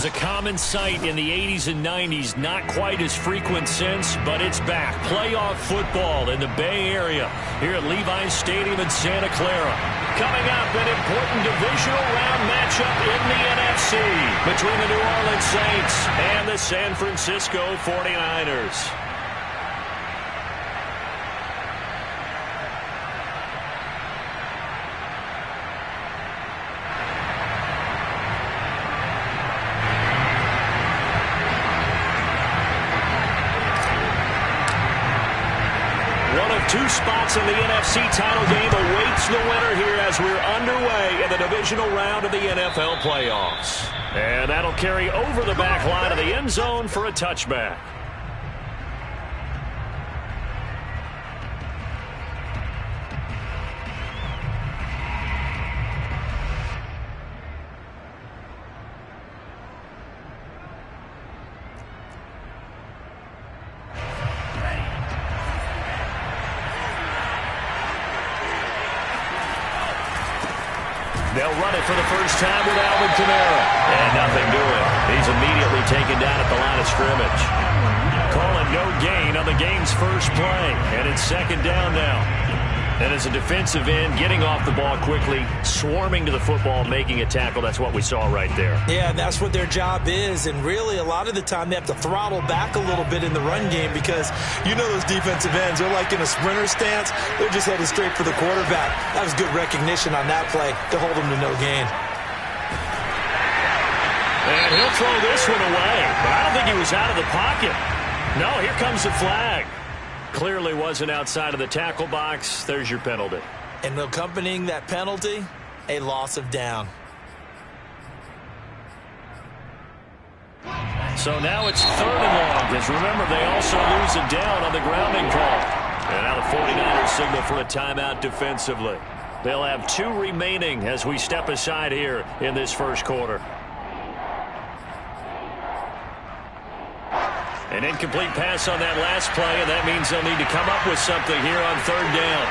was a common sight in the 80s and 90s. Not quite as frequent since, but it's back. Playoff football in the Bay Area here at Levi's Stadium in Santa Clara. Coming up, an important divisional round matchup in the NFC between the New Orleans Saints and the San Francisco 49ers. Two spots in the NFC title game awaits the winner here as we're underway in the divisional round of the NFL playoffs. And that'll carry over the back line of the end zone for a touchback. They'll run it for the first time with Alvin Kamara. And nothing doing. He's immediately taken down at the line of scrimmage. Calling no gain on the game's first play. And it's second down now. And as a defensive end, getting off the ball quickly, swarming to the football, making a tackle. That's what we saw right there. Yeah, that's what their job is. And really, a lot of the time, they have to throttle back a little bit in the run game because you know those defensive ends, they're like in a sprinter stance. They're just headed straight for the quarterback. That was good recognition on that play to hold them to no gain. And he'll throw this one away. But I don't think he was out of the pocket. No, here comes the flag. Clearly wasn't outside of the tackle box. There's your penalty. And accompanying that penalty, a loss of down. So now it's third and long, because remember, they also lose a down on the grounding call. And now the 49ers signal for a timeout defensively. They'll have two remaining as we step aside here in this first quarter. An incomplete pass on that last play, and that means they'll need to come up with something here on third down.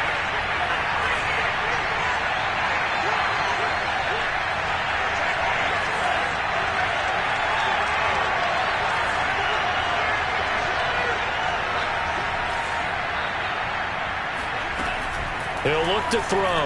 He'll look to throw.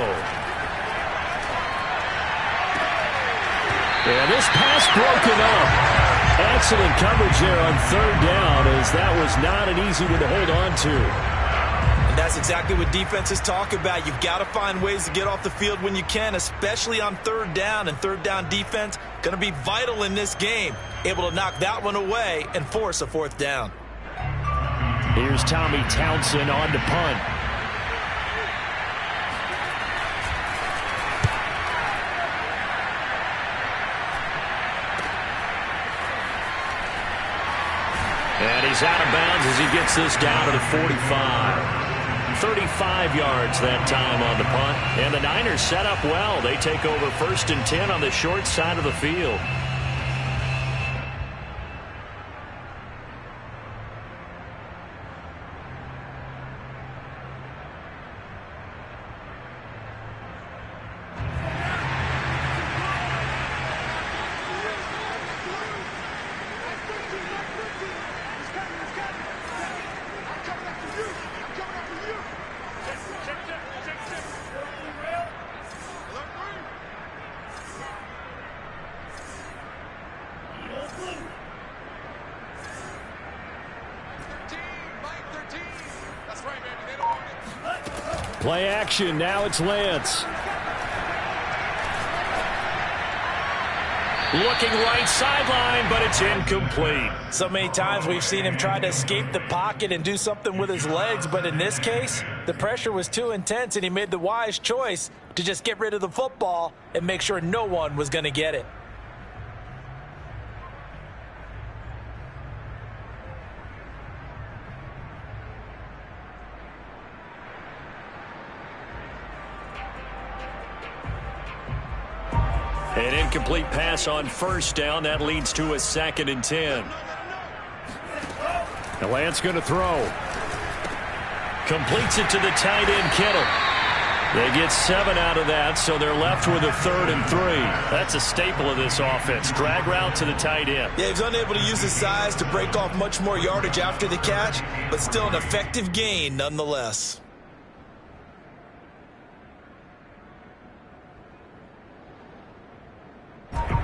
And this pass broken up. Excellent coverage there on third down, as that was not an easy one to hold on to. And that's exactly what defenses talk about. You've got to find ways to get off the field when you can, especially on third down. And third down defense going to be vital in this game. Able to knock that one away and force a fourth down. Here's Tommy Townsend on to punt. And he's out of bounds as he gets this down to the 45. 35 yards that time on the punt. And the Niners set up well. They take over 1st and 10 on the short side of the field. Play action. Now it's Lance. Looking right sideline, but it's incomplete. So many times we've seen him try to escape the pocket and do something with his legs, but in this case, the pressure was too intense, and he made the wise choice to just get rid of the football and make sure no one was going to get it. An incomplete pass on first down. That leads to a 2nd and 10. The Lance going to throw. Completes it to the tight end, Kittle. They get 7 out of that, so they're left with a 3rd and 3. That's a staple of this offense. Drag route to the tight end. Yeah, he was unable to use his size to break off much more yardage after the catch, but still an effective gain nonetheless.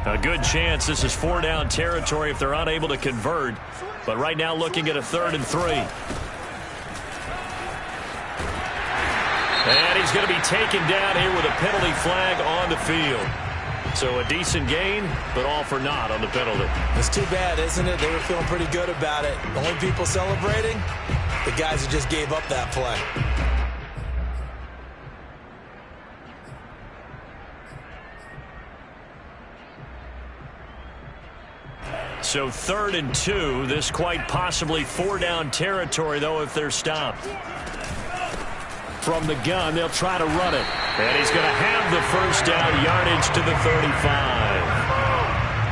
A good chance this is 4-down territory if they're unable to convert. But right now looking at a 3rd and 3. And he's going to be taken down here with a penalty flag on the field. So a decent gain, but all for naught on the penalty. It's too bad, isn't it? They were feeling pretty good about it. The only people celebrating, the guys who just gave up that play. So 3rd and 2. This quite possibly 4-down territory, though, if they're stopped. From the gun, they'll try to run it. And he's going to have the first down, yardage to the 35.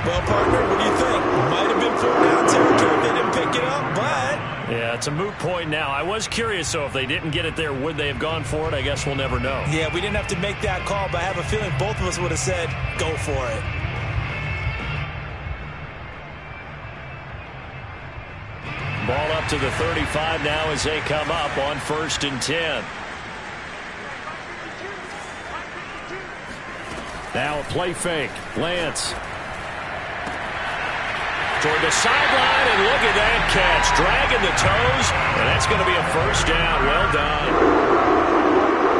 Well, partner, what do you think? Might have been 4-down territory if they didn't pick it up, but... Yeah, it's a moot point now. I was curious, so if they didn't get it there, would they have gone for it? I guess we'll never know. Yeah, we didn't have to make that call, but I have a feeling both of us would have said, go for it. Ball up to the 35 now as they come up on 1st and 10. Now a play fake. Lance. Toward the sideline, and look at that catch. Dragging the toes, and that's going to be a first down. Well done.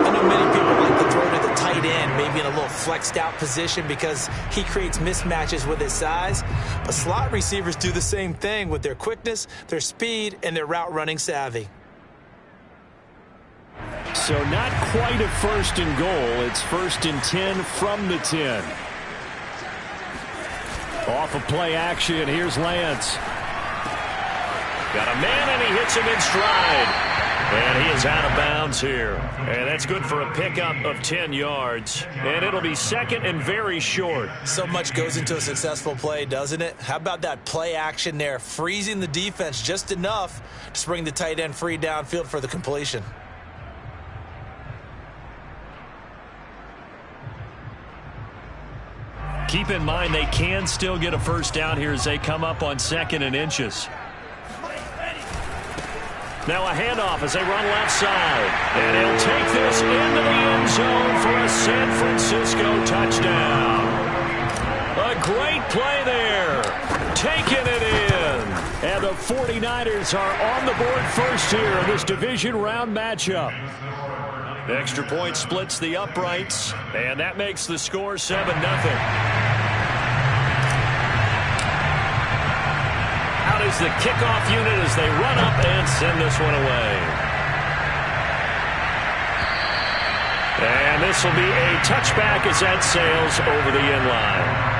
I know many people like to throw to the tight end, maybe in a little flexed out position because he creates mismatches with his size. But slot receivers do the same thing with their quickness, their speed, and their route running savvy. So not quite a 1st and goal. It's 1st and 10 from the 10. Off of play action, here's Lance. Got a man, and he hits him in stride. And he is out of bounds here. And that's good for a pickup of 10 yards. And it'll be 2nd and very short. So much goes into a successful play, doesn't it? How about that play action there, freezing the defense just enough to bring the tight end free downfield for the completion. Keep in mind they can still get a first down here as they come up on 2nd and inches. Now a handoff as they run left side. And he'll take this into the end zone for a San Francisco touchdown. A great play there. Taking it in. And the 49ers are on the board first here in this division round matchup. The extra point splits the uprights, and that makes the score 7-0. Out is the kickoff unit as they run up and send this one away. And this will be a touchback as that sails over the end line.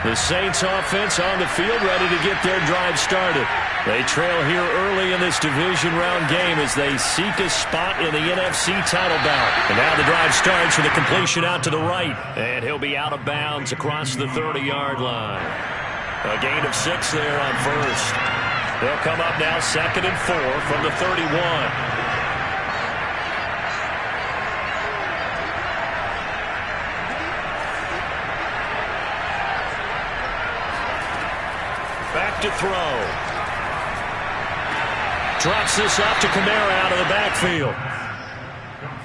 The Saints offense on the field ready to get their drive started. They trail here early in this division round game as they seek a spot in the NFC title bout. And now the drive starts with a completion out to the right. And he'll be out of bounds across the 30-yard line. A gain of 6 there on 1st. They'll come up now 2nd and 4 from the 31. Back to throw. Drops this up to Kamara out of the backfield.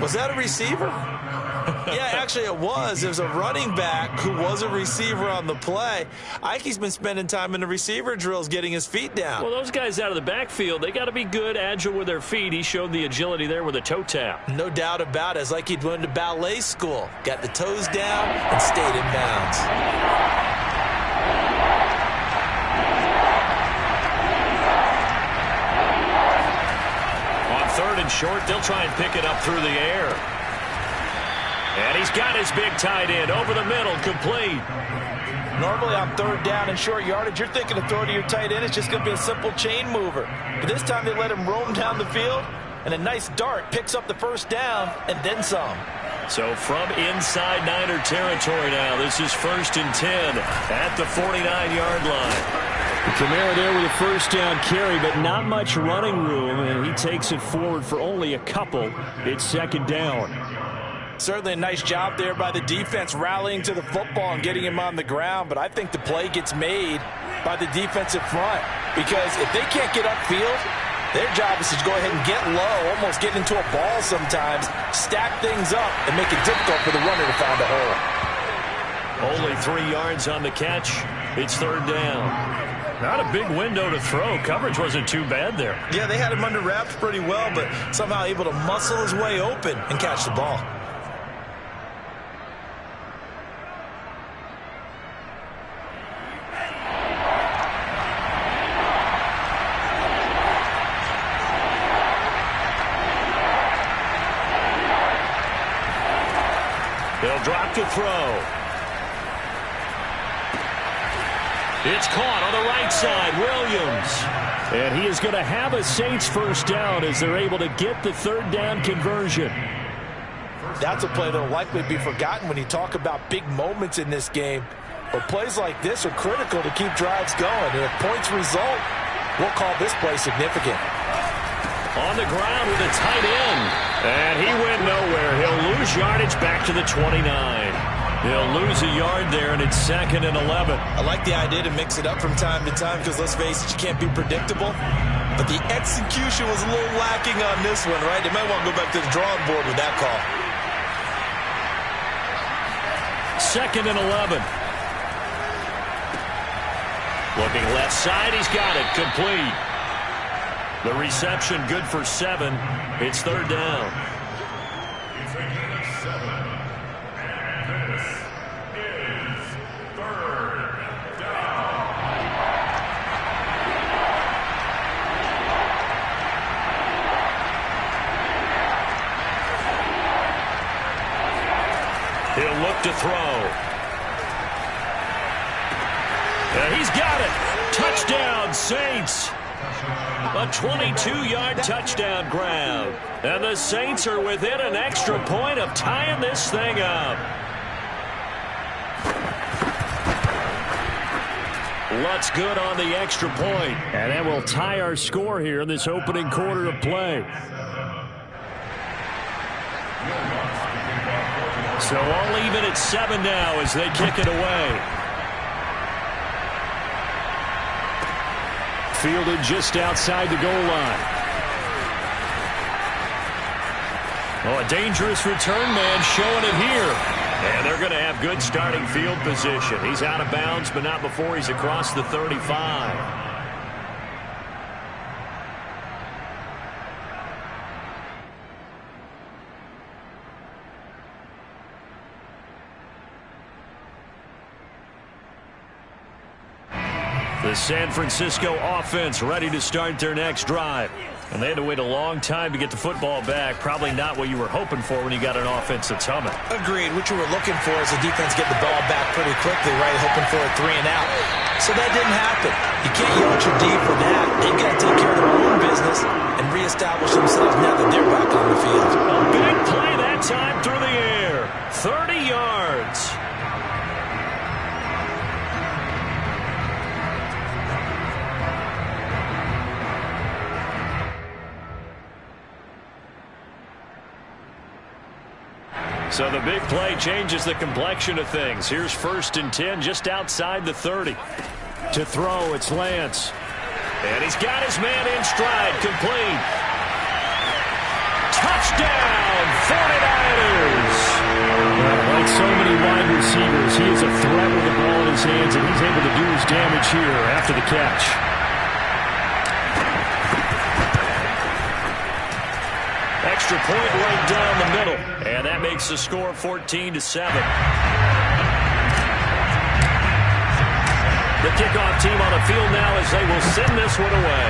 Was that a receiver? Yeah, actually it was. It was a running back who was a receiver on the play. I think he's been spending time in the receiver drills getting his feet down. Well, those guys out of the backfield, they got to be good, agile with their feet. He showed the agility there with a toe tap. No doubt about it. It's like he'd went to ballet school. Got the toes down and stayed in bounds. Third and short, they'll try and pick it up through the air. And he's got his big tight end over the middle, complete. Normally on 3rd down and short yardage, you're thinking of throwing to your tight end. It's just going to be a simple chain mover. But this time they let him roam down the field, and a nice dart picks up the first down and then some. So from inside Niner territory now, this is 1st and 10 at the 49-yard line. Kamara there with a first down carry, but not much running room, and he takes it forward for only a couple. It's 2nd down. Certainly a nice job there by the defense rallying to the football and getting him on the ground, but I think the play gets made by the defensive front, because if they can't get upfield, their job is to go ahead and get low, almost get into a ball sometimes, stack things up, and make it difficult for the runner to find a hole. Only 3 yards on the catch. It's 3rd down. Not a big window to throw. Coverage wasn't too bad there. Yeah, they had him under wraps pretty well, but somehow able to muscle his way open and catch the ball. They'll drop to throw. It's caught on the right side. Williams. And he is going to have a Saints first down as they're able to get the 3rd down conversion. That's a play that will likely be forgotten when you talk about big moments in this game. But plays like this are critical to keep drives going. And if points result, we'll call this play significant. On the ground with a tight end. And he went nowhere. He'll lose yardage back to the 29. He'll lose a yard there, and it's 2nd and 11. I like the idea to mix it up from time to time because, let's face it, you can't be predictable. But the execution was a little lacking on this one, right? They might want to go back to the drawing board with that call. 2nd and 11. Looking left side, he's got it. Complete. The reception good for 7. It's 3rd down. He'll look to throw. And he's got it. Touchdown, Saints. A 22-yard touchdown grab. And the Saints are within an extra point of tying this thing up. Lutz good on the extra point. And that will tie our score here in this opening quarter of play. So all even at 7 now as they kick it away. Fielded just outside the goal line. Oh, a dangerous return man showing it here. And they're going to have good starting field position. He's out of bounds, but not before he's across the 35. The San Francisco offense ready to start their next drive. And they had to wait a long time to get the football back. Probably not what you were hoping for when you got an offense that's humming. Agreed. What you were looking for is the defense get the ball back pretty quickly, right? Hoping for a 3 and out. So that didn't happen. You can't yell at your D for that. They've got to take care of their own business and reestablish themselves now that they're back on the field. A big play that time through the air. 30 yards. So the big play changes the complexion of things. Here's 1st and 10 just outside the 30. To throw, it's Lance. And he's got his man in stride, complete. Touchdown, 49ers. Like so many wide receivers, he is a threat with the ball in his hands, and he's able to do his damage here after the catch. Extra point right down the middle. And that makes the score 14-7. The kickoff team on the field now as they will send this one away.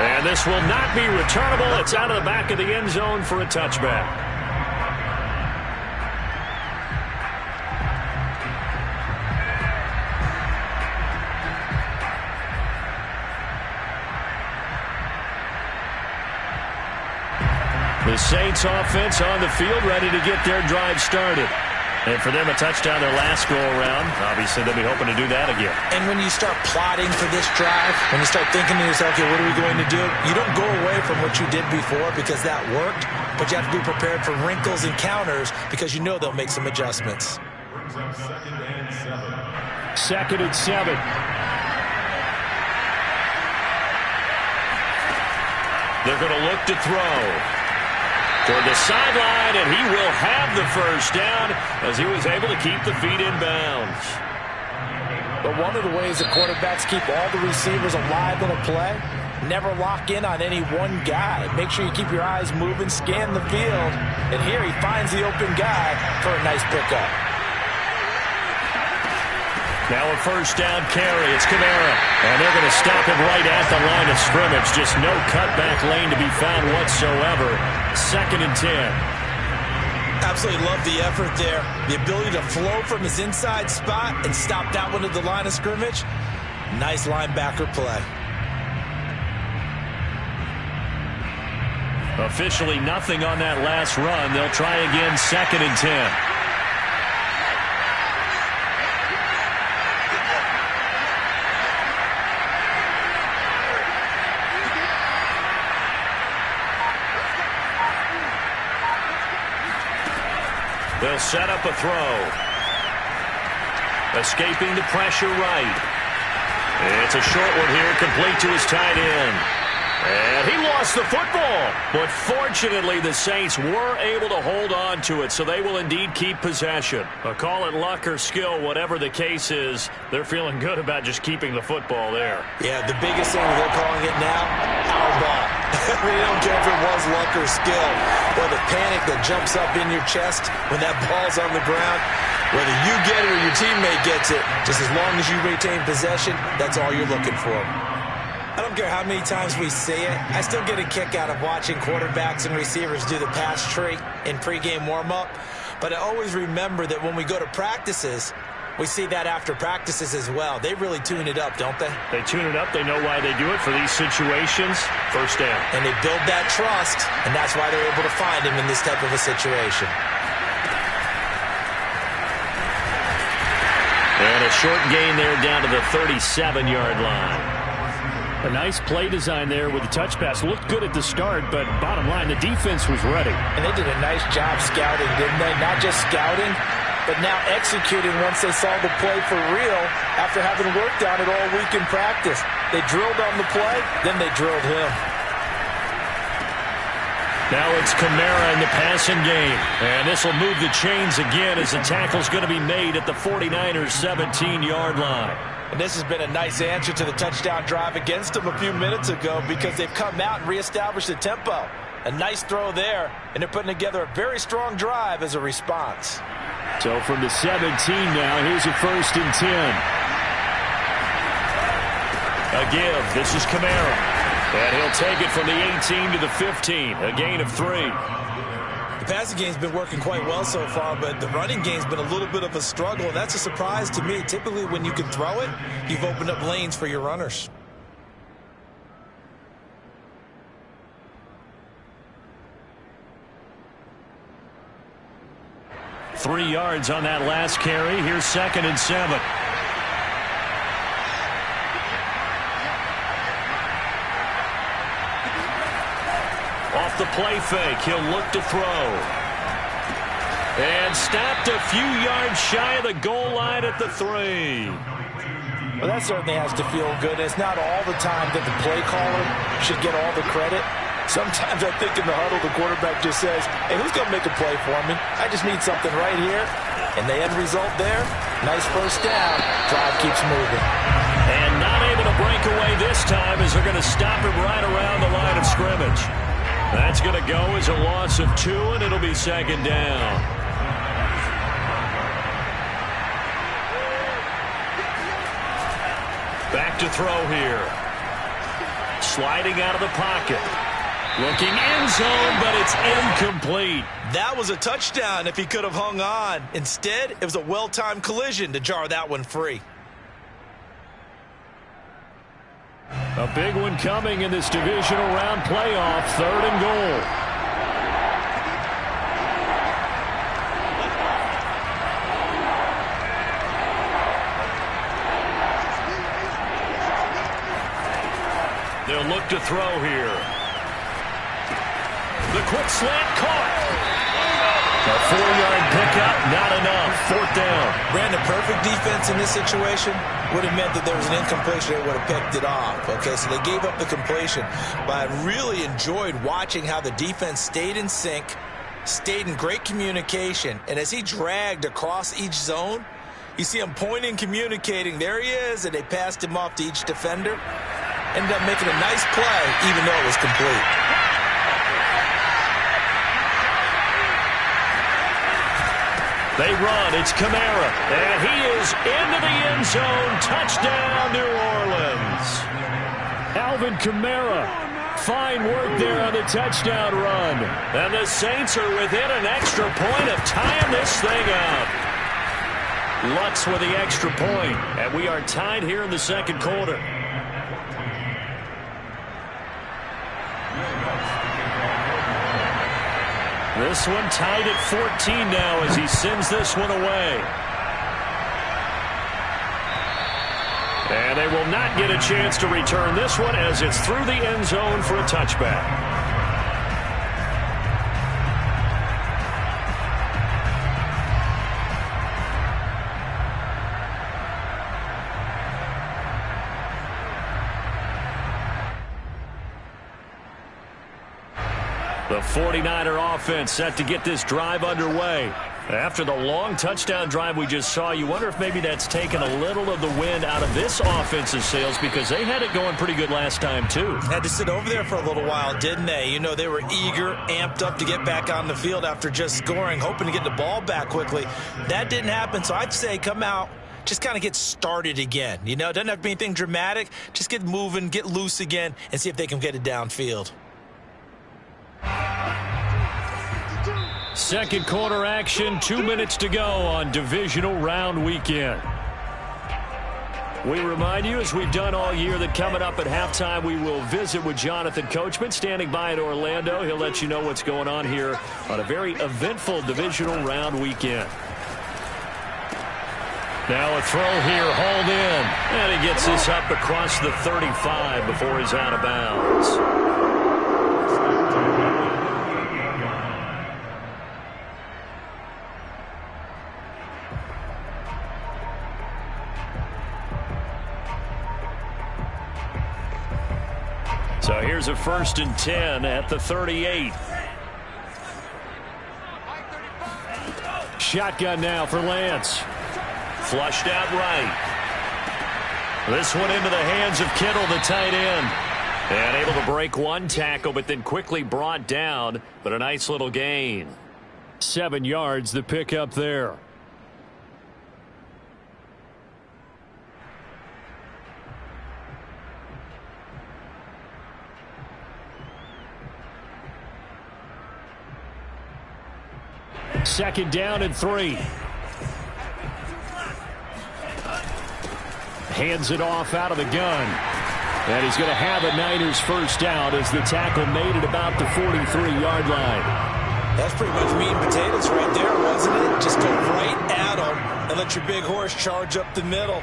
And this will not be returnable. It's out of the back of the end zone for a touchback. Saints offense on the field, ready to get their drive started. And for them, a touchdown their last go-around. Obviously, they'll be hoping to do that again. And when you start plotting for this drive, when you start thinking to yourself, okay, what are we going to do? You don't go away from what you did before because that worked, but you have to be prepared for wrinkles and counters because you know they'll make some adjustments. Second and 7. They're going to look to throw toward the sideline, and he will have the first down as he was able to keep the feet in bounds. But one of the ways that quarterbacks keep all the receivers alive in a play, never lock in on any one guy. Make sure you keep your eyes moving, scan the field, and here he finds the open guy for a nice pickup. Now a first down carry. It's Kamara. And they're going to stop him right at the line of scrimmage. Just no cutback lane to be found whatsoever. Second and 10. Absolutely love the effort there. The ability to flow from his inside spot and stop that one at the line of scrimmage. Nice linebacker play. Officially nothing on that last run. They'll try again, second and 10. They'll set up a throw. Escaping the pressure right. It's a short one here, complete to his tight end. And he lost the football. But fortunately, the Saints were able to hold on to it, so they will indeed keep possession. Call it luck or skill, whatever the case is, they're feeling good about just keeping the football there. Yeah, the biggest thing they're calling it now, our ball. They don't care if it was luck or skill, or the panic that jumps up in your chest when that ball's on the ground. Whether you get it or your teammate gets it, just as long as you retain possession, that's all you're looking for. I don't care how many times we see it. I still get a kick out of watching quarterbacks and receivers do the pass tree in pregame warm-up. But I always remember that when we go to practices, we see that after practices as well. They really tune it up, don't they? They tune it up. They know why they do it for these situations. First down. And they build that trust, and that's why they're able to find him in this type of a situation. And a short gain there down to the 37-yard line. A nice play design there with the touch pass. Looked good at the start, but bottom line, the defense was ready. And they did a nice job scouting, didn't they? Not just scouting, but now executing once they saw the play for real after having worked on it all week in practice. They drilled on the play, then they drilled him. Now it's Kamara in the passing game. And this will move the chains again as the tackle's going to be made at the 49ers' 17-yard line. And this has been a nice answer to the touchdown drive against them a few minutes ago because they've come out and reestablished the tempo. A nice throw there, and they're putting together a very strong drive as a response. So from the 17 now, here's a first and 10. A give. This is Kamara. And he'll take it from the 18 to the 15. A gain of 3. The passing game's been working quite well so far, but the running game's been a little bit of a struggle, and that's a surprise to me. Typically, when you can throw it, you've opened up lanes for your runners. Three yards on that last carry. Here's second and 7. Off the play fake, he'll look to throw. And stopped a few yards shy of the goal line at the 3. Well, that certainly has to feel good. It's not all the time that the play caller should get all the credit. Sometimes I think in the huddle, the quarterback just says, hey, who's going to make a play for me? I just need something right here. And the end result there, nice first down. Drive keeps moving. And not able to break away this time as they're going to stop him right around the line of scrimmage. That's going to go as a loss of 2, and it'll be second down. Back to throw here. Sliding out of the pocket. Looking end zone, but it's incomplete. That was a touchdown if he could have hung on. Instead, it was a well-timed collision to jar that one free. A big one coming in this divisional round playoff. 3rd and goal. look to throw here. The quick slant caught. A 4-yard pickup, not enough. 4th down. Brandon, perfect defense in this situation would have meant that there was an incompletion that would have picked it off. Okay, so they gave up the completion. But I really enjoyed watching how the defense stayed in sync, stayed in great communication, and as he dragged across each zone, you see him pointing, communicating. There he is, and they passed him off to each defender. Ended up making a nice play, even though it was complete. They run. It's Kamara. And he is into the end zone. Touchdown, New Orleans. Alvin Kamara. Fine work there on the touchdown run. And the Saints are within an extra point of tying this thing up. Lutz with the extra point. And we are tied here in the second quarter. This one tied at 14 now as he sends this one away. And they will not get a chance to return this one as it's through the end zone for a touchback. The 49er offense set to get this drive underway. After the long touchdown drive we just saw, you wonder if maybe that's taken a little of the wind out of this offense's sails because they had it going pretty good last time, too. Had to sit over there for a little while, didn't they? You know, they were eager, amped up to get back on the field after just scoring, hoping to get the ball back quickly. That didn't happen, so I'd say come out, just kind of get started again. You know, it doesn't have to be anything dramatic. Just get moving, get loose again, and see if they can get it downfield. Second quarter action, 2 minutes to go on divisional round weekend. We remind you, as we've done all year, that coming up at halftime, we will visit with Jonathan Coachman, standing by in Orlando. He'll let you know what's going on here on a very eventful divisional round weekend. Now a throw here, hauled in. And he gets this up across the 35 before he's out of bounds. So here's a 1st and 10 at the 38. Shotgun now for Lance. Flushed out right. This one into the hands of Kittle, the tight end. And able to break one tackle, but then quickly brought down. But a nice little gain. 7 yards, the pickup there. Second down and 3. Hands it off out of the gun. And he's going to have a Niners first down as the tackle made it about the 43-yard line. That's pretty much meat and potatoes right there, wasn't it? Just go right at them and let your big horse charge up the middle.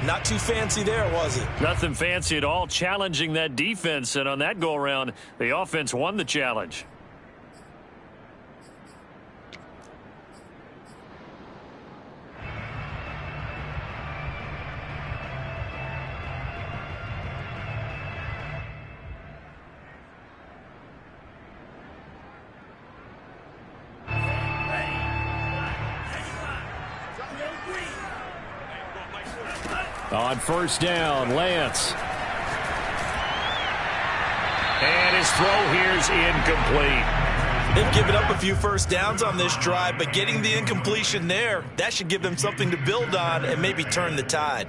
Not too fancy there, was it? Nothing fancy at all, challenging that defense. And on that go-around, the offense won the challenge. On first down, Lance. And his throw here's incomplete. They've given up a few first downs on this drive, but getting the incompletion there, that should give them something to build on and maybe turn the tide.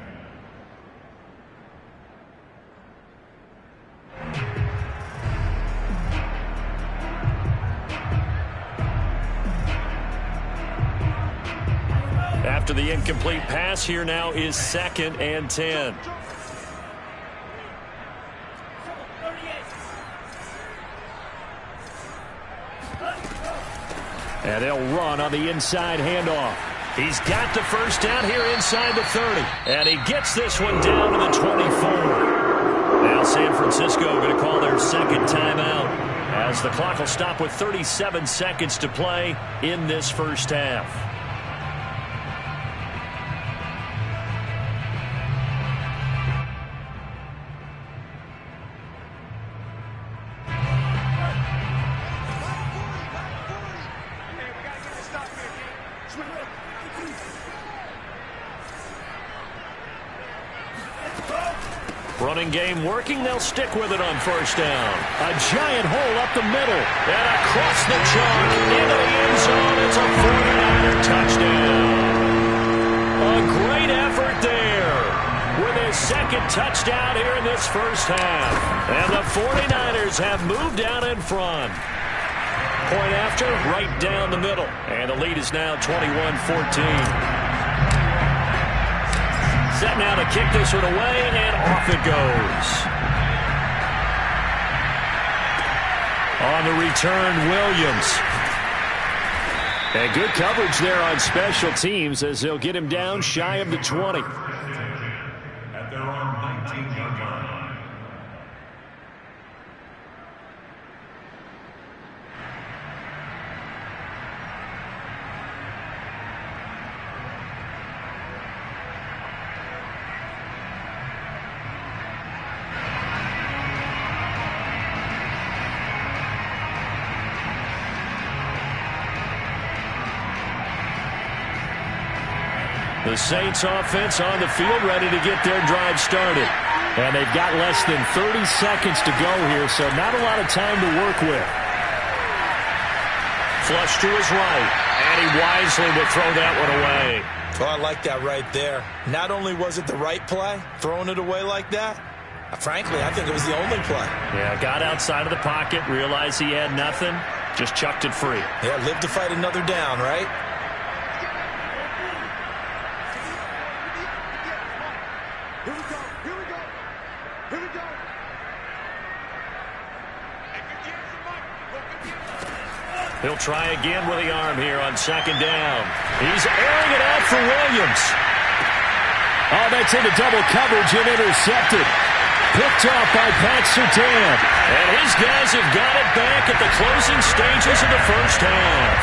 After the incomplete pass, here now is 2nd and 10. And they'll run on the inside handoff. He's got the first down here inside the 30. And he gets this one down to the 24. Now San Francisco going to call their second timeout as the clock will stop with 37 seconds to play in this first half. Running game working. They'll stick with it on first down. A giant hole up the middle. And across the chalk into the end zone. It's a 49er touchdown. A great effort there with his second touchdown here in this first half. And the 49ers have moved out in front. Point after, right down the middle. And the lead is now 21-14. Set now to kick this one away, and off it goes. On the return, Williams. And good coverage there on special teams as they'll get him down shy of the 20. At their own 19-yard line. The Saints offense on the field ready to get their drive started. And they've got less than 30 seconds to go here, so not a lot of time to work with. Flush to his right, and he wisely will throw that one away. Oh, I like that right there. Not only was it the right play, throwing it away like that, frankly, I think it was the only play. Yeah, got outside of the pocket, realized he had nothing, just chucked it free. Yeah, live to fight another down, right? He'll try again with the arm here on second down. He's airing it out for Williams. Oh, that's into double coverage and intercepted. Picked off by Pat Surtain. And his guys have got it back at the closing stages of the first half.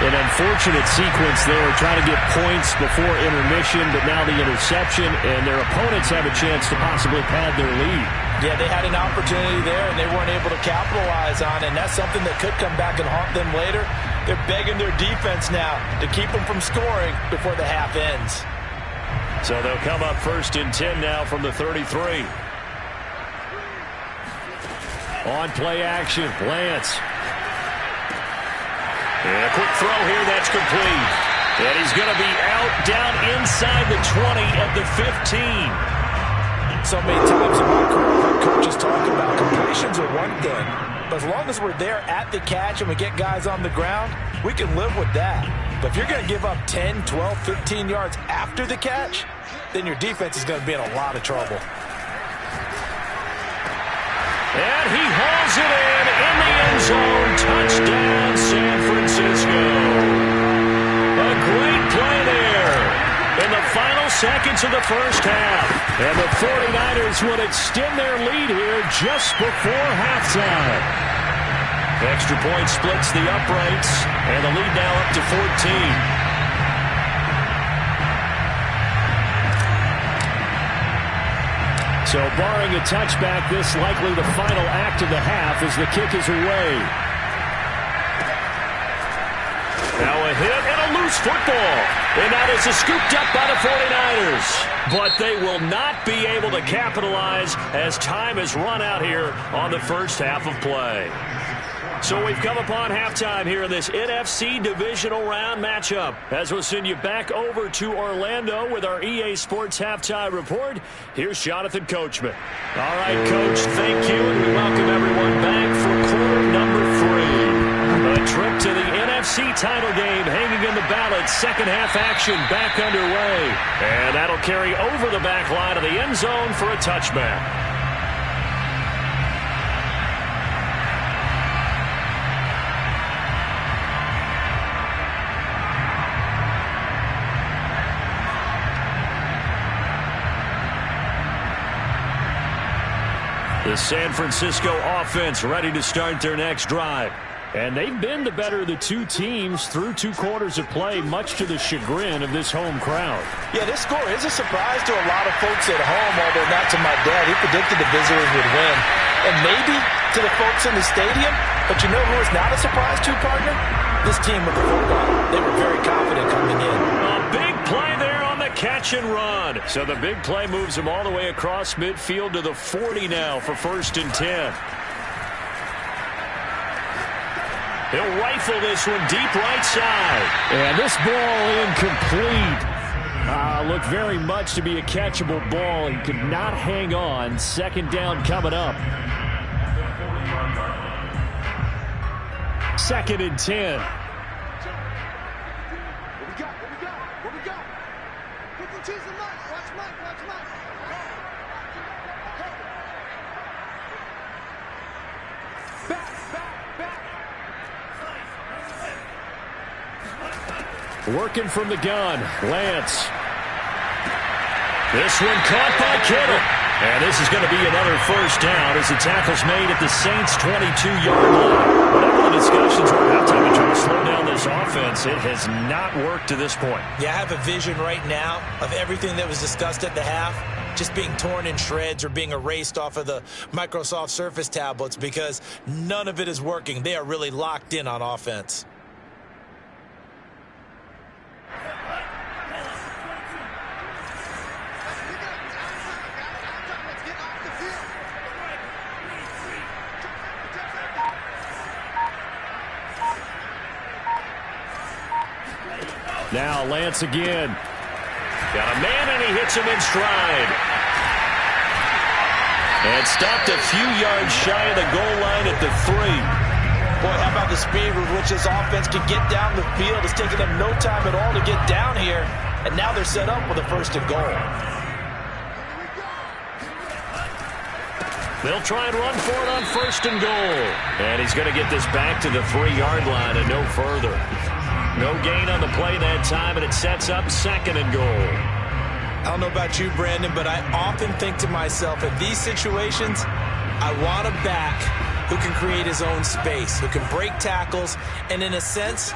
An unfortunate sequence there, trying to get points before intermission, but now the interception, and their opponents have a chance to possibly pad their lead. Yeah, they had an opportunity there, and they weren't able to capitalize on it, and that's something that could come back and haunt them later. They're begging their defense now to keep them from scoring before the half ends. So they'll come up first and 10 now from the 33. On play action, Lance. And a quick throw here, that's complete. And he's going to be out down inside the 20 at the 15. So many times in my career, I've heard coaches talking about completions are one thing. But as long as we're there at the catch and we get guys on the ground, we can live with that. But if you're going to give up 10, 12, 15 yards after the catch, then your defense is going to be in a lot of trouble. And he hauls it in the end zone. Touchdown, San Francisco. A great play there in the final seconds of the first half. And the 49ers would extend their lead here just before halftime. Extra point splits the uprights, and the lead now up to 14. So barring a touchback, this likely the final act of the half as the kick is away. Now a hit and a loose football. And now this is scooped up by the 49ers. But they will not be able to capitalize as time has run out here on the first half of play. So we've come upon halftime here in this NFC divisional round matchup. As we'll send you back over to Orlando with our EA Sports halftime report, here's Jonathan Coachman. All right, Coach, thank you, and we welcome everyone back for quarter number 3. A trip to the NFC title game hanging in the balance. Second half action back underway. And that'll carry over the back line of the end zone for a touchback. The San Francisco offense ready to start their next drive. And they've been the better of the two teams through 2 quarters of play, much to the chagrin of this home crowd. Yeah, this score is a surprise to a lot of folks at home, although not to my dad. He predicted the visitors would win. And maybe to the folks in the stadium, but you know who is not a surprise to, partner? This team with the football. They were very confident coming in. A big play there on the catch and run. So the big play moves them all the way across midfield to the 40 now for 1st and 10. He'll rifle this one deep right side. And this ball incomplete. Looked very much to be a catchable ball. He could not hang on. 2nd down coming up. 2nd and 10. What we got? Put the cheese in Mike. Watch Mike. Back. Working from the gun, Lance. This one caught by Kittle. And this is going to be another 1st down as the tackle's made at the Saints' 22-yard line. Whatever the discussions were at halftime to try to slow down this offense, it has not worked to this point. Yeah, I have a vision right now of everything that was discussed at the half just being torn in shreds or being erased off of the Microsoft Surface tablets because none of it is working. They are really locked in on offense. Now Lance again. Got a man and he hits him in stride. And stopped a few yards shy of the goal line at the 3. Boy, how about the speed with which this offense can get down the field? It's taken them no time at all to get down here. And now they're set up with a 1st and goal. They'll try and run for it on 1st and goal. And he's going to get this back to the 3-yard line and no further. No gain on the play that time, and it sets up 2nd and goal. I don't know about you, Brandon, but I often think to myself, in these situations, I want a back who can create his own space, who can break tackles, and in a sense,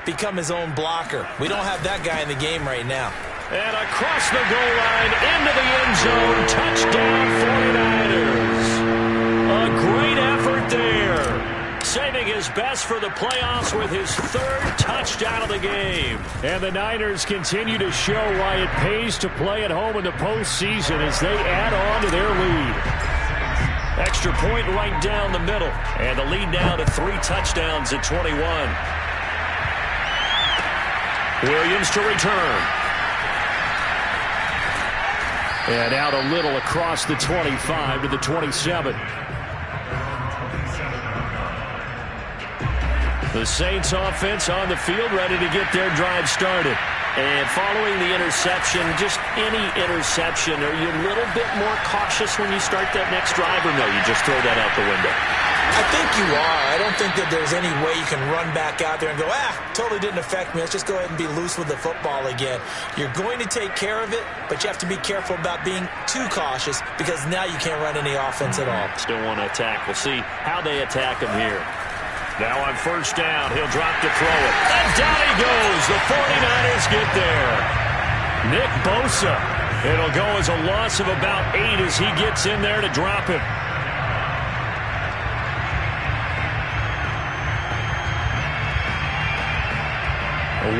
become his own blocker. We don't have that guy in the game right now. And across the goal line, into the end zone, touchdown 49ers. A great effort there. Saving his best for the playoffs with his 3rd touchdown of the game. And the Niners continue to show why it pays to play at home in the postseason as they add on to their lead. Extra point right down the middle. And the lead now to 3 touchdowns at 21. Williams to return. And out a little across the 25 to the 27. The Saints offense on the field ready to get their drive started. And following the interception, just any interception, are you a little bit more cautious when you start that next drive, or no, you just throw that out the window? I think you are. I don't think that there's any way you can run back out there and go, totally didn't affect me. Let's just go ahead and be loose with the football again. You're going to take care of it, but you have to be careful about being too cautious because now you can't run any offense at all. Still want to attack. We'll see how they attack him here. Now on 1st down, he'll drop to throw it. And down he goes. The 49ers get there. Nick Bosa. It'll go as a loss of about 8 as he gets in there to drop him.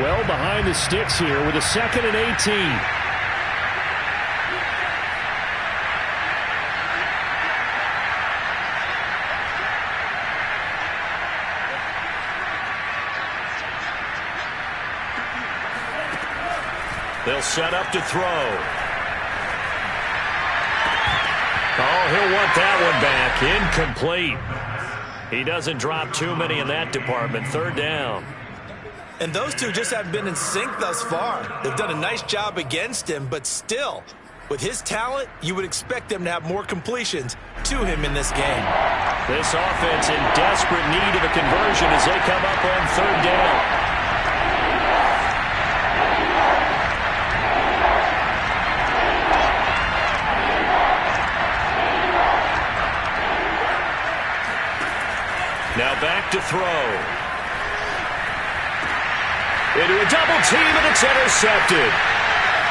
Well behind the sticks here with a 2nd and 18. They'll set up to throw. Oh, he'll want that one back. Incomplete. He doesn't drop too many in that department. 3rd down. And those two just haven't been in sync thus far. They've done a nice job against him, but still, with his talent, you would expect them to have more completions to him in this game. This offense in desperate need of a conversion as they come up on 3rd down. to throw. Into a double team, and it's intercepted.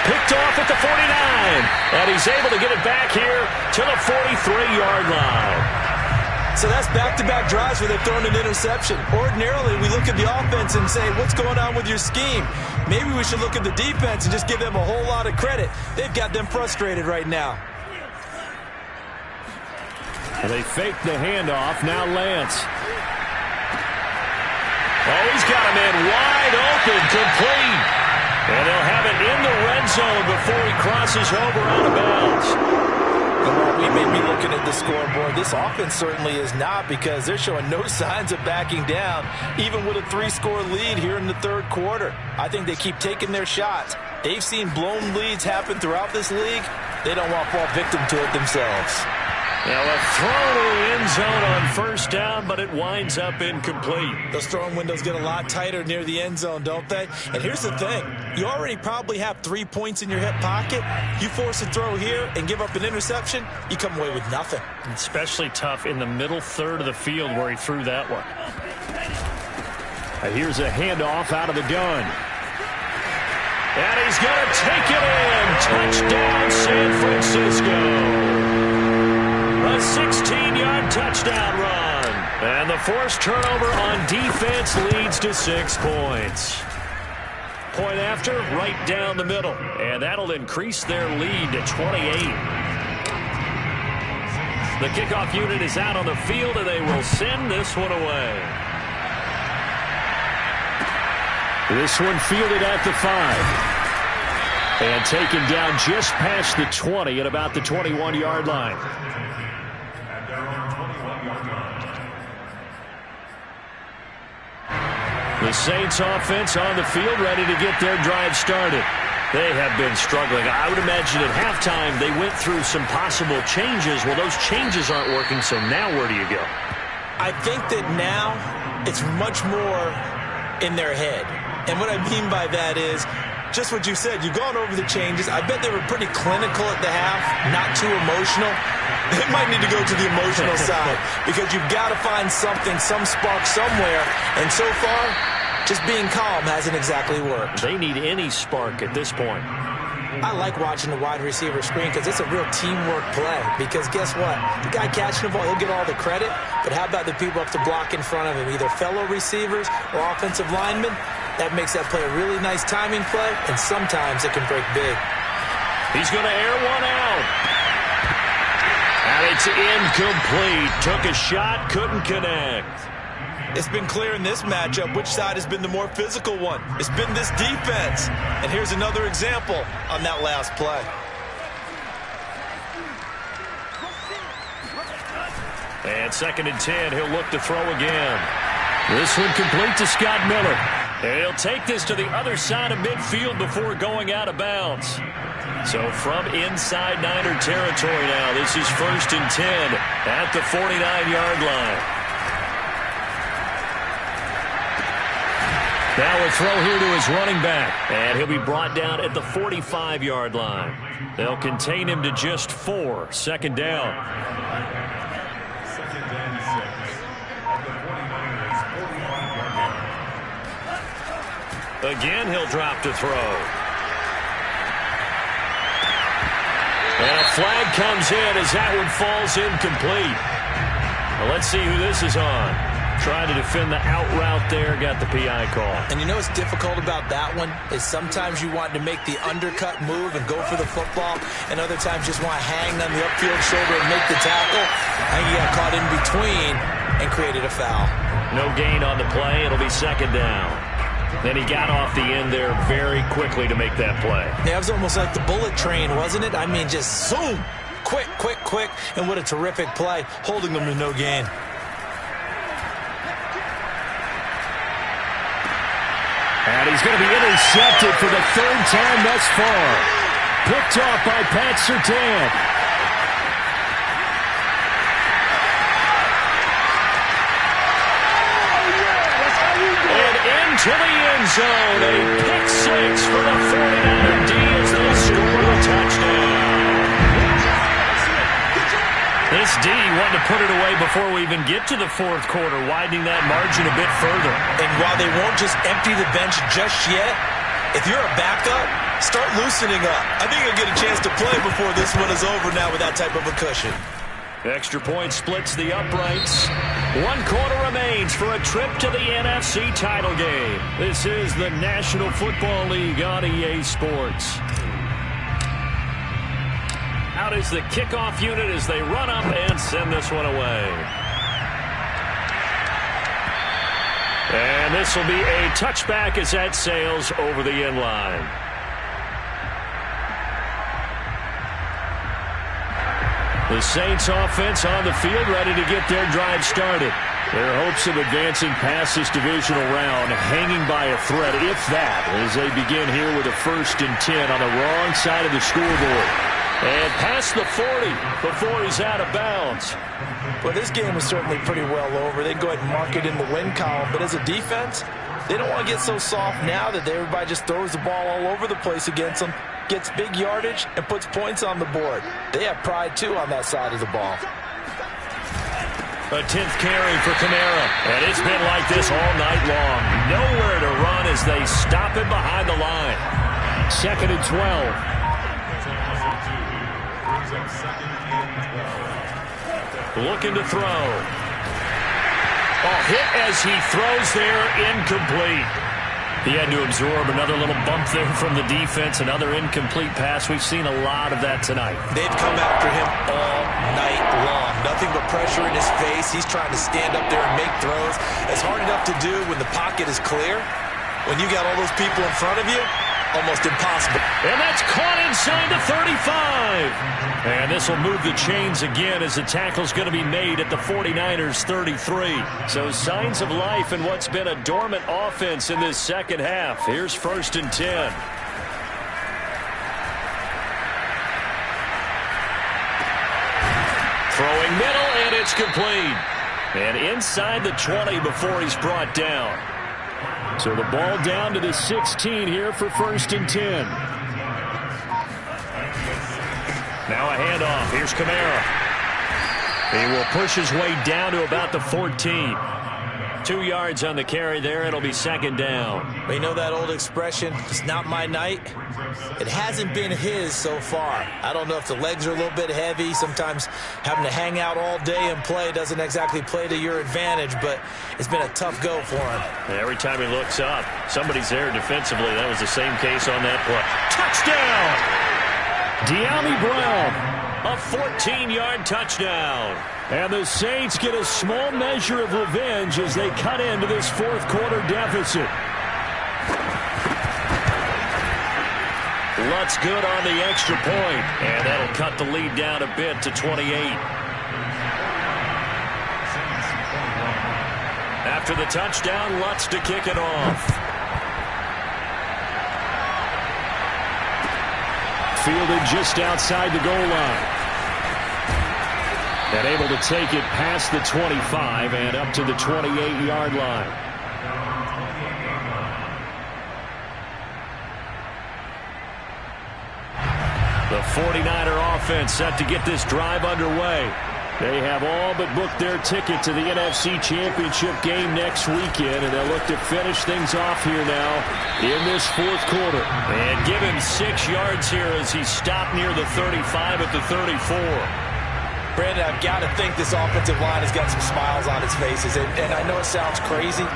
Picked off at the 49, and he's able to get it back here to the 43-yard line. So that's back-to-back drives where they've thrown an interception. Ordinarily, we look at the offense and say, what's going on with your scheme? Maybe we should look at the defense and just give them a whole lot of credit. They've got them frustrated right now. And they fake the handoff. Now Lance. Oh, he's got him in wide open, complete. And they'll have it in the red zone before he crosses over out of bounds. And while we may be looking at the scoreboard, this offense certainly is not, because they're showing no signs of backing down, even with a 3-score lead here in the third quarter. I think they keep taking their shots. They've seen blown leads happen throughout this league. They don't want to fall victim to it themselves. Now a throw to the end zone on first down, but it winds up incomplete. Those throwing windows get a lot tighter near the end zone, don't they? And here's the thing. You already probably have 3 points in your hip pocket. You force a throw here and give up an interception, you come away with nothing. Especially tough in the middle third of the field where he threw that one. And here's a handoff out of the gun. And he's going to take it in. Touchdown, San Francisco. A 16-yard touchdown run. And the forced turnover on defense leads to 6 points. Point after, right down the middle. And that'll increase their lead to 28. The kickoff unit is out on the field, and they will send this one away. This one fielded at the 5. And taken down just past the 20 at about the 21-yard line. The Saints offense on the field, ready to get their drive started. They have been struggling. I would imagine at halftime they went through some possible changes. Well, those changes aren't working, so now where do you go? I think that now it's much more in their head. And what I mean by that is just what you said. You've gone over the changes. I bet they were pretty clinical at the half, not too emotional. They might need to go to the emotional side, because you've got to find something, some spark somewhere. And so far, just being calm hasn't exactly worked. They need any spark at this point. I like watching the wide receiver screen because it's a real teamwork play. Because guess what? The guy catching the ball, he'll get all the credit. But how about the people up to block in front of him, either fellow receivers or offensive linemen? That makes that play a really nice timing play, and sometimes it can break big. He's going to air one out. And it's incomplete. Took a shot, couldn't connect. It's been clear in this matchup which side has been the more physical one. It's been this defense. And here's another example on that last play. And 2nd and 10, he'll look to throw again. This one complete to Scott Miller. And he'll take this to the other side of midfield before going out of bounds. So from inside Niner territory now, this is 1st and 10 at the 49-yard line. Now a throw here to his running back. And he'll be brought down at the 45-yard line. They'll contain him to just 4. 2nd down. Again, he'll drop to throw. And a flag comes in as that one falls incomplete. Well, let's see who this is on. Trying to defend the out route there, got the PI call. And you know what's difficult about that one is sometimes you want to make the undercut move and go for the football, and other times just want to hang on the upfield shoulder and make the tackle. I think he got caught in between and created a foul. No gain on the play. It'll be 2nd down. Then he got off the end there very quickly to make that play. Yeah, it was almost like the bullet train, wasn't it? I mean, just zoom, quick, quick, quick, and what a terrific play, holding them to no gain. And he's going to be intercepted for the 3rd time thus far. Picked off by Pat Surtain. To the end zone, a pick 6 for the 49er D as they score a touchdown. This D trying to put it away before we even get to the fourth quarter, widening that margin a bit further. And while they won't just empty the bench just yet, if you're a backup, start loosening up. I think you'll get a chance to play before this one is over now with that type of a cushion. Extra point splits the uprights. 1 quarter remains for a trip to the NFC title game. This is the National Football League on EA Sports. Out is the kickoff unit as they run up and send this one away. And this will be a touchback as that sails over the end line. The Saints offense on the field, ready to get their drive started. Their hopes of advancing past this divisional round hanging by a thread, if that, as they begin here with a 1st and 10 on the wrong side of the scoreboard. And past the 40 before he's out of bounds. Well, this game is certainly pretty well over. They can go ahead and mark it in the win column. But as a defense, they don't want to get so soft now that everybody just throws the ball all over the place against them, gets big yardage, and puts points on the board. They have pride, too, on that side of the ball. A 10th carry for Kamara. And it's been like this all night long. Nowhere to run as they stop him behind the line. 2nd and 12. Looking to throw. Oh, hit as he throws there, incomplete. He had to absorb another little bump there from the defense, another incomplete pass. We've seen a lot of that tonight. They've come after him all night long. Nothing but pressure in his face. He's trying to stand up there and make throws. It's hard enough to do when the pocket is clear. When you got all those people in front of you, almost impossible. And that's caught inside the 35. And this will move the chains again as the tackle's going to be made at the 49ers 33. So signs of life in what's been a dormant offense in this second half. Here's 1st and 10. Throwing middle, and it's complete. And inside the 20 before he's brought down. So the ball down to the 16 here for 1st and 10. Now a handoff. Here's Kamara. He will push his way down to about the 14. 2 yards on the carry there. It'll be 2nd down. We know that old expression, it's not my night. It hasn't been his so far. I don't know if the legs are a little bit heavy. Sometimes having to hang out all day and play doesn't exactly play to your advantage, but it's been a tough go for him. Every time he looks up, somebody's there defensively. That was the same case on that play. Touchdown! De'Ami Brown, a 14-yard touchdown. And the Saints get a small measure of revenge as they cut into this 4th quarter deficit. Lutz good on the extra point, and that'll cut the lead down a bit to 28. After the touchdown, Lutz to kick it off. Fielded just outside the goal line. And able to take it past the 25 and up to the 28-yard line. The 49er offense set to get this drive underway. They have all but booked their ticket to the NFC Championship game next weekend, and they'll look to finish things off here now in this 4th quarter. And give him 6 yards here as he stopped near the 35 at the 34. Brandon, I've got to think this offensive line has got some smiles on its faces. And I know it sounds crazy,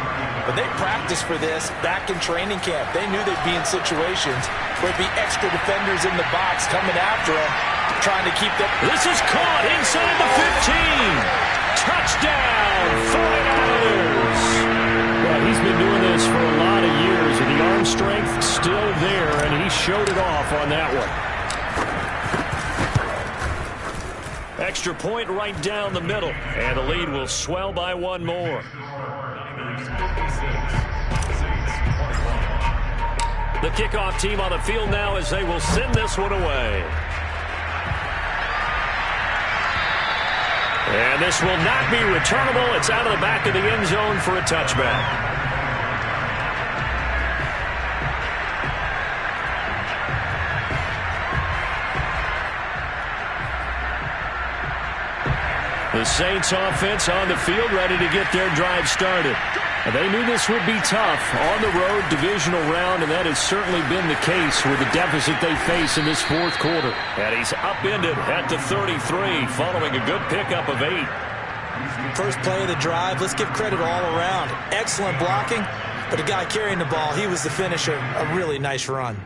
but they practiced for this back in training camp. They knew they'd be in situations where there'd be extra defenders in the box coming after them, trying to keep them. This is caught inside the 15. Touchdown, 49ers. Well, he's been doing this for a lot of years, and the arm strength still there, and he showed it off on that one. Extra point right down the middle, and the lead will swell by 1 more. The kickoff team on the field now as they will send this one away. And this will not be returnable. It's out of the back of the end zone for a touchback. The Saints offense on the field, ready to get their drive started. They knew this would be tough on the road divisional round, and that has certainly been the case with the deficit they face in this fourth quarter. And he's upended at the 33 following a good pickup of 8. First play of the drive, let's give credit all around. Excellent blocking, but the guy carrying the ball, he was the finisher. A really nice run.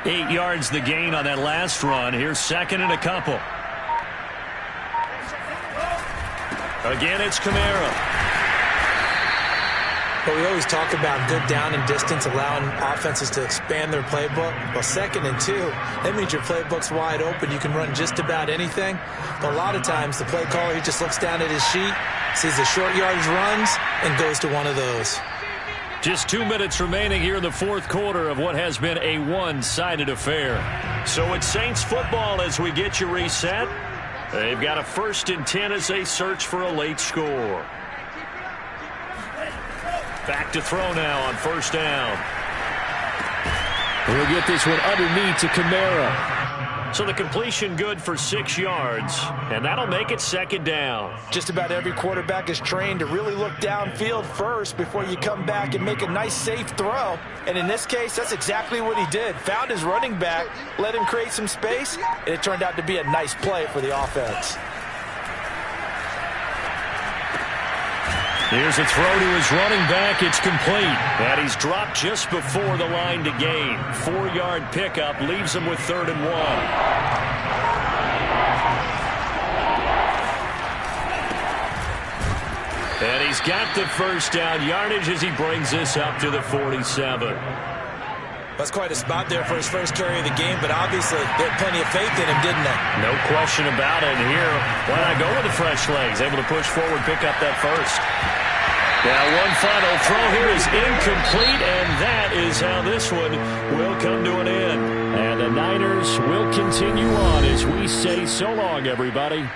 8 yards the gain on that last run. Here's second and a couple. Again, it's Kamara. But we always talk about good down and distance, allowing offenses to expand their playbook. Well, 2nd and 2, that means your playbook's wide open. You can run just about anything. But a lot of times, the play caller, he just looks down at his sheet, sees the short yardage runs, and goes to one of those. Just 2 minutes remaining here in the fourth quarter of what has been a one-sided affair. So it's Saints football as we get you reset. They've got a 1st and 10 as they search for a late score. Back to throw now on 1st down. We'll get this one underneath to Kamara. So the completion good for 6 yards, and that'll make it 2nd down. Just about every quarterback is trained to really look downfield first before you come back and make a nice, safe throw. And in this case, that's exactly what he did. Found his running back, let him create some space, and it turned out to be a nice play for the offense. Here's a throw to his running back. It's complete. And he's dropped just before the line to gain. 4-yard pickup leaves him with 3rd and 1. And he's got the 1st down yardage as he brings this up to the 47. That's quite a spot there for his first carry of the game, but obviously they had plenty of faith in him, didn't they? No question about it. And here, why not go with the fresh legs? Able to push forward, pick up that 1st. Now one final throw here is incomplete, and that is how this one will come to an end. And the Niners will continue on as we say so long, everybody.